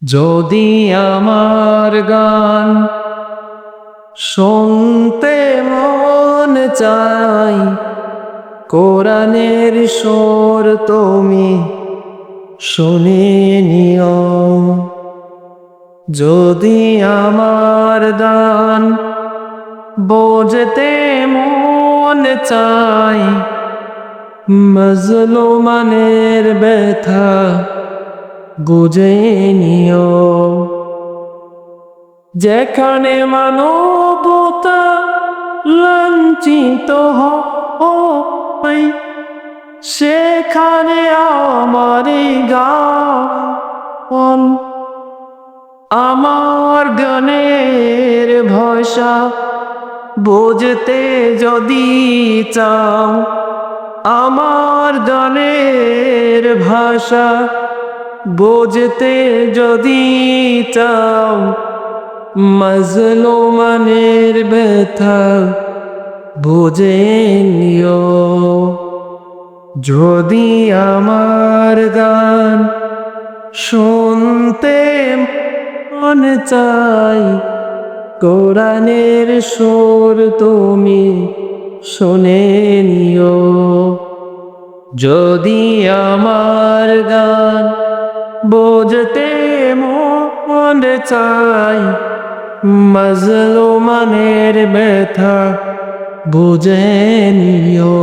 যদি আমার গান শুনতে মন চাই, কোরআনের সুর তুমি শুনে নিও। যদি আমার গান বুঝতে মন চাই, মজলুমানের ব্যথা বুঝে নিও। যেখানে মানবতা লাঞ্ছিত হয়, সেখানে আমার গান, আমার গানের ভাষা বুঝতে যদি চাও, আমার গানের ভাষা বুঝতে যদি চাও, মজলুমানের ব্যথা বুঝে নিও। যদি আমার গান শুনতে মন চাই, কোরআনের সুর তুমি শুনে নিও। যদি আমার গান বুঝতে মন চাই, মজলুমানের ব্যথা বুঝে নিও।